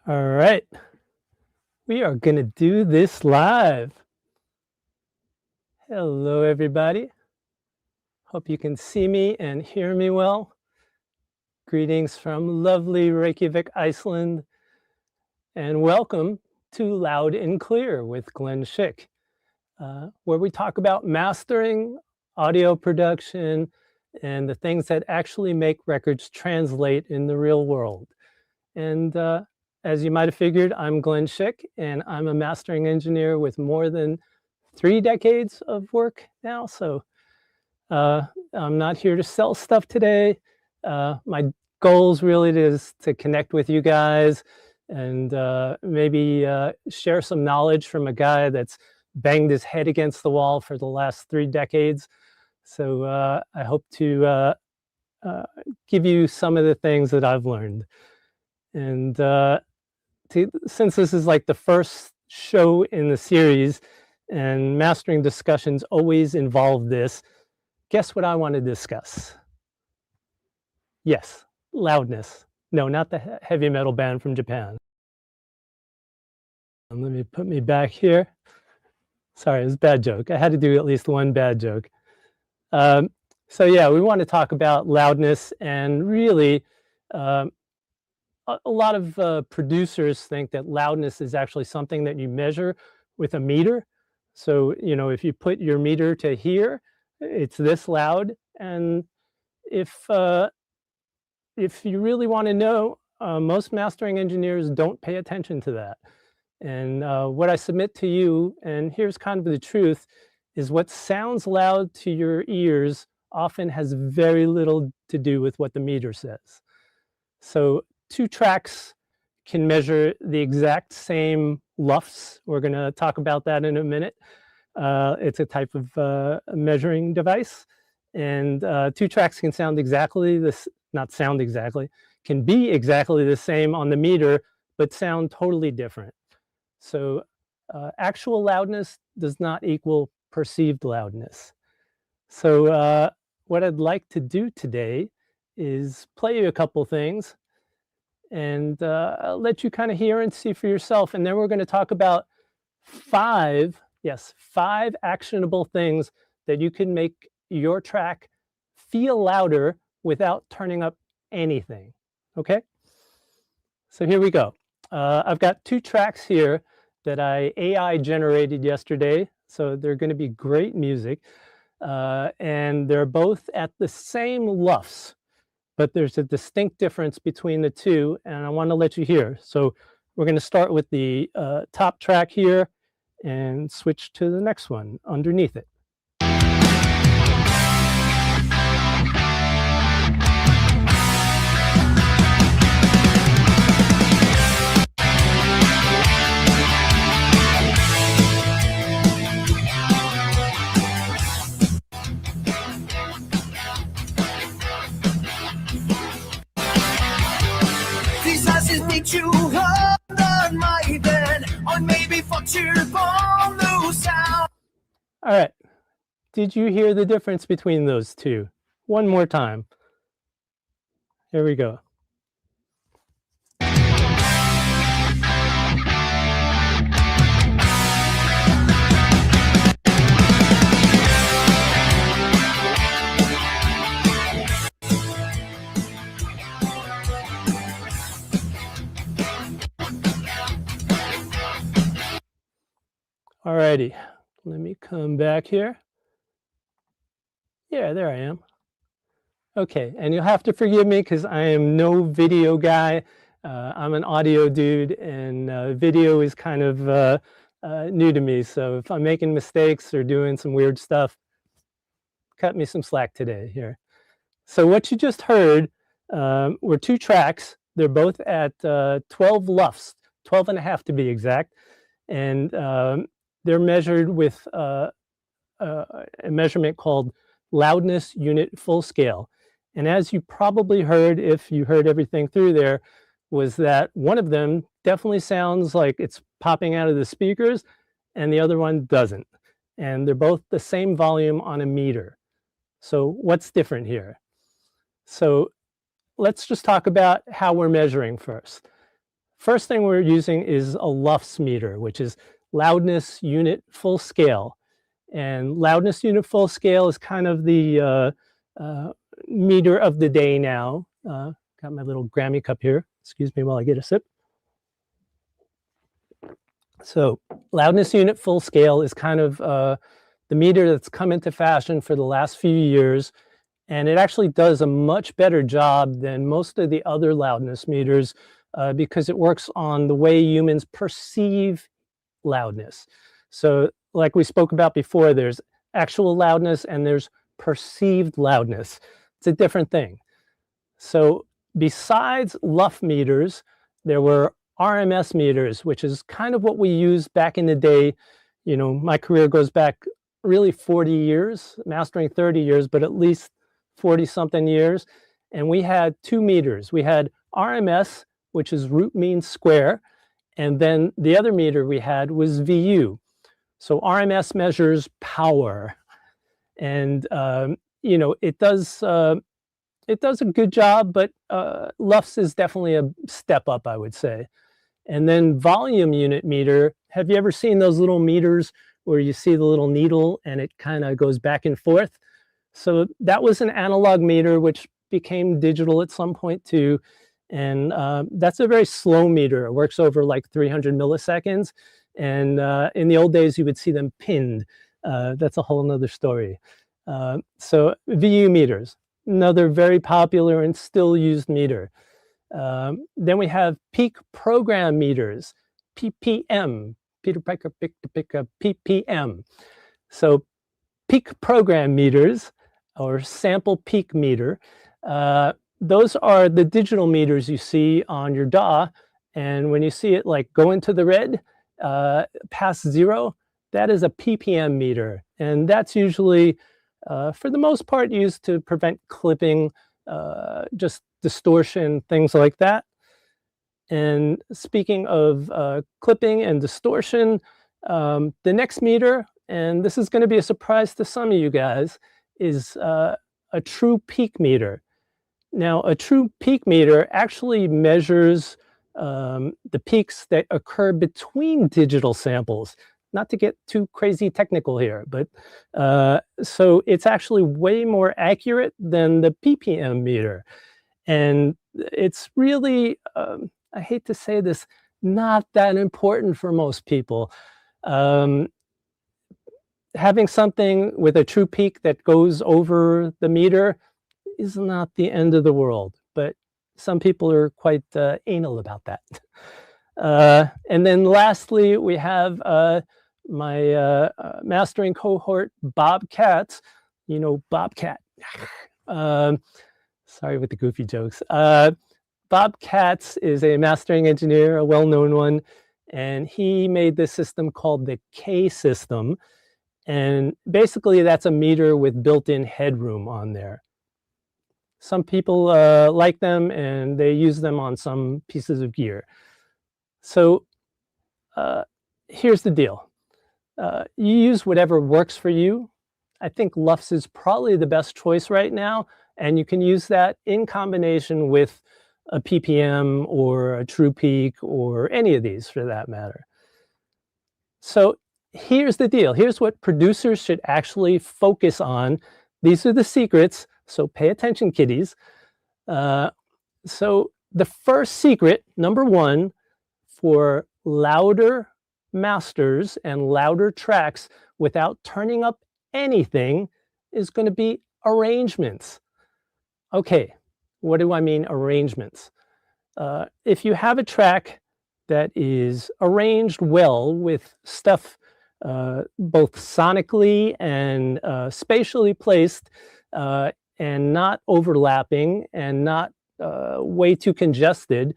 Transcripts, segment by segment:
All right, we are going to do this live. Hello, everybody. Hope you can see me and hear me well. Greetings from lovely Reykjavik, Iceland, and welcome to Loud and Clear with Glenn Schick, where we talk about mastering, audio production, and the things that actually make records translate in the real world. And as you might have figured, I'm Glenn Schick, and I'm a mastering engineer with more than 3 decades of work now. So I'm not here to sell stuff today. My goals really is to connect with you guys and maybe share some knowledge from a guy that's banged his head against the wall for the last 3 decades. So I hope to give you some of the things that I've learned. And since this is like the first show in the series and mastering discussions always involve this, guess what I want to discuss? Yes, Loudness. No, not the heavy metal band from Japan. And let me put me back here. Sorry, it was a bad joke. I had to do at least one bad joke. So yeah, we want to talk about loudness, and really a lot of producers think that loudness is actually something that you measure with a meter. So, you know, if you put your meter to here, it's this loud. And if you really want to know, most mastering engineers don't pay attention to that. And what I submit to you, and here's kind of the truth, is what sounds loud to your ears often has very little to do with what the meter says. So 2 tracks can measure the exact same LUFS. We're going to talk about that in a minute. It's a type of measuring device. And 2 tracks can sound exactly this, not sound exactly, can be exactly the same on the meter, but sound totally different. So actual loudness does not equal perceived loudness. So what I'd like to do today is play you a couple things and I'll let you kind of hear and see for yourself. And then we're going to talk about 5 actionable things that you can make your track feel louder without turning up anything. Okay? So here we go. I've got 2 tracks here that I AI generated yesterday. So they're going to be great music. And they're both at the same LUFS, but there's a distinct difference between the 2, and I want to let you hear. So we're going to start with the top track here and switch to the next one underneath it. All right. Did you hear the difference between those 2? One more time. Here we go. All righty, let me come back here. Yeah, there I am. Okay, and you'll have to forgive me because I am no video guy. I'm an audio dude, and video is kind of new to me. So if I'm making mistakes or doing some weird stuff, cut me some slack today here. So what you just heard were 2 tracks. They're both at 12 LUFS, 12 and a half to be exact. And they're measured with a measurement called loudness unit full scale. And as you probably heard, if you heard everything through there, was that one of them definitely sounds like it's popping out of the speakers and the other one doesn't. And they're both the same volume on a meter. So what's different here? So let's just talk about how we're measuring first. first thing we're using is a LUFS meter, which is loudness unit full scale. And loudness unit full scale is kind of the meter of the day now. Got my little Grammy cup here. Excuse me while I get a sip. So loudness unit full scale is kind of the meter that's come into fashion for the last few years. And it actually does a much better job than most of the other loudness meters because it works on the way humans perceive loudness. So like we spoke about before, there's actual loudness and there's perceived loudness. It's a different thing. So besides LUF meters, there were RMS meters, which is kind of what we used back in the day. You know, my career goes back really 40 years, mastering 30 years, but at least 40 something years. And we had two meters. We had RMS, which is root mean square. And then the other meter we had was VU. So RMS measures power. And, you know, it does a good job, but LUFS is definitely a step up, I would say. And then volume unit meter, have you ever seen those little meters where you see the little needle and it kind of goes back and forth? So that was an analog meter, which became digital at some point too. And that's a very slow meter. It works over like 300 milliseconds. And in the old days, you would see them pinned. That's a whole nother story. So VU meters, another very popular and still used meter. Then we have peak program meters, PPM, Peter Piker picked to pick a PPM. So peak program meters or sample peak meter, those are the digital meters you see on your DAW. And when you see it like go into the red, past 0, that is a PPM meter. And that's usually, for the most part, used to prevent clipping, just distortion, things like that. And speaking of clipping and distortion, the next meter, and this is going to be a surprise to some of you guys, is a true peak meter. Now, a true peak meter actually measures the peaks that occur between digital samples. Not to get too crazy technical here, but so it's actually way more accurate than the PPM meter. And it's really, I hate to say this, not that important for most people. Having something with a true peak that goes over the meter is not the end of the world, but some people are quite anal about that. And then lastly, we have my mastering cohort, Bob Katz. You know, Bob Cat. Sorry with the goofy jokes. Bob Katz is a mastering engineer, a well-known one, and he made this system called the K system. And basically, that's a meter with built-in headroom on there. Some people like them, and they use them on some pieces of gear. So here's the deal. You use whatever works for you. I think LUFS is probably the best choice right now, and you can use that in combination with a PPM or a true peak or any of these for that matter. So here's the deal. Here's what producers should actually focus on. These are the secrets, so pay attention, kiddies. So the first secret, number one, for louder masters and louder tracks without turning up anything is going to be arrangements. Okay, what do I mean arrangements? If you have a track that is arranged well with stuff both sonically and spatially placed and not overlapping and not way too congested,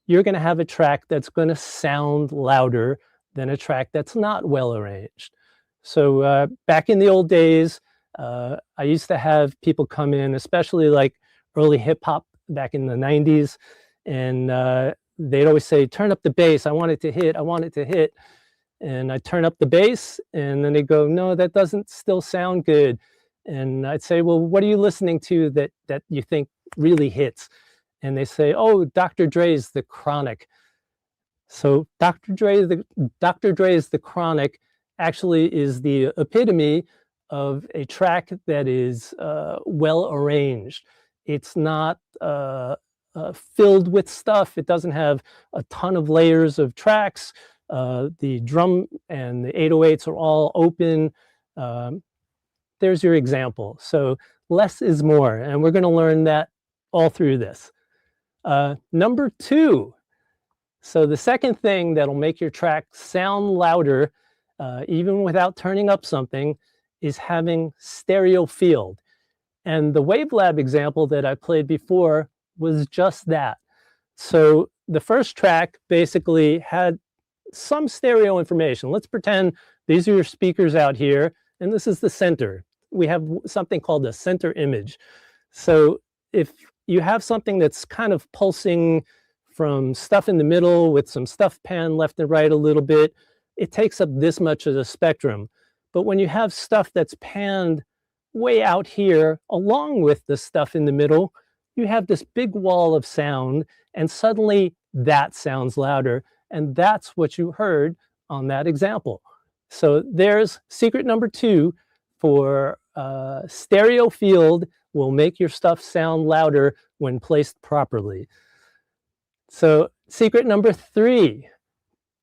you're going to have a track that's going to sound louder than a track that's not well arranged. So back in the old days, I used to have people come in, especially like early hip hop back in the 90s, and they'd always say, turn up the bass, I want it to hit, I want it to hit. And I'd turn up the bass, and then they'd go, no, that doesn't still sound good. And I'd say, well, what are you listening to that you think really hits? And they say, oh, Dr. Dre's The Chronic. So Dr. Dre's The Chronic actually is the epitome of a track that is well arranged. It's not filled with stuff. It doesn't have a ton of layers of tracks. The drum and the 808s are all open. Um, there's your example. So less is more, and we're going to learn that all through this. Number two, so the second thing that'll make your track sound louder, even without turning up something, is having stereo field. And the Wavelab example that I played before was just that. So the first track basically had some stereo information. Let's pretend these are your speakers out here, and this is the center. We have something called a center image. So if you have something that's kind of pulsing from stuff in the middle with some stuff panned left and right a little bit, it takes up this much of the spectrum. But when you have stuff that's panned way out here along with the stuff in the middle, you have this big wall of sound, and suddenly that sounds louder. And that's what you heard on that example. So there's secret number two for stereo field will make your stuff sound louder when placed properly. So secret number three,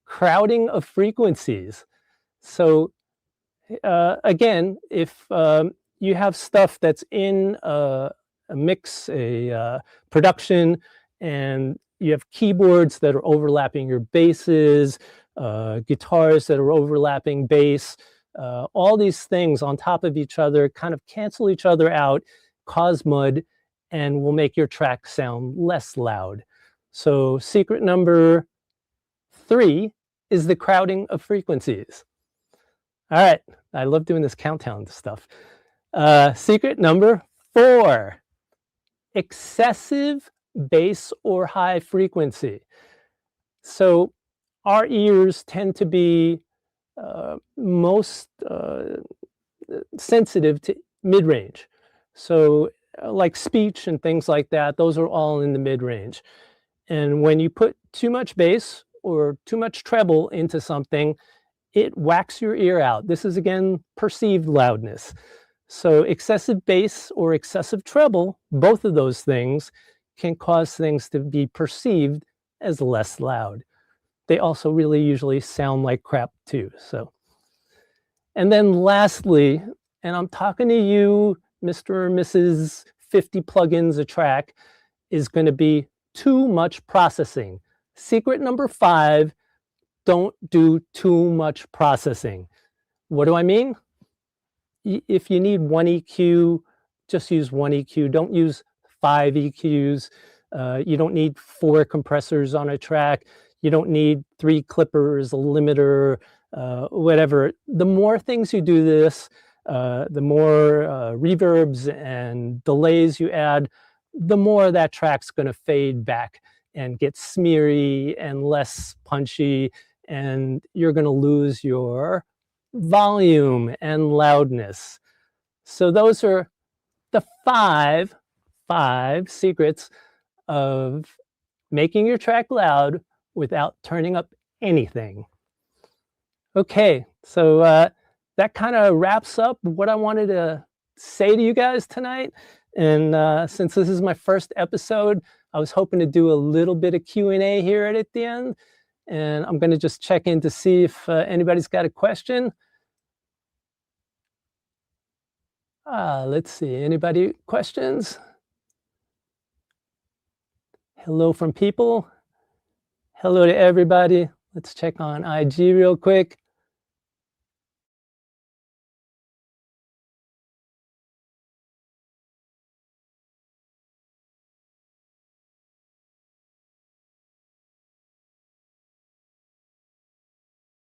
crowding of frequencies. So again, if you have stuff that's in a mix, a production, and you have keyboards that are overlapping your basses, guitars that are overlapping bass, all these things on top of each other kind of cancel each other out, cause mud, and will make your track sound less loud. So secret number three is the crowding of frequencies. All right, I love doing this countdown stuff. Secret number four, excessive bass or high frequency. So our ears tend to be most sensitive to mid-range. So like speech and things like that, those are all in the mid-range. And when you put too much bass or too much treble into something, it whacks your ear out. This is, again, perceived loudness. So excessive bass or excessive treble, both of those things can cause things to be perceived as less loud. They also really usually sound like crap too. So, and then lastly, and I'm talking to you, Mr. or Mrs. 50 plugins a track, is going to be too much processing. Secret number five, don't do too much processing. What do I mean? If you need one EQ, just use one EQ. Don't use 5 EQs. You don't need 4 compressors on a track. You don't need 3 clippers, a limiter, whatever. The more things you do this, the more reverbs and delays you add, the more that track's going to fade back and get smeary and less punchy, and you're going to lose your volume and loudness. So those are the five secrets of making your track loud without turning up anything. Okay, so that kind of wraps up what I wanted to say to you guys tonight. And since this is my first episode, I was hoping to do a little bit of Q&A here at the end. And I'm going to just check in to see if anybody's got a question. Let's see, anybody questions? Hello from people. Hello to everybody. Let's check on IG real quick.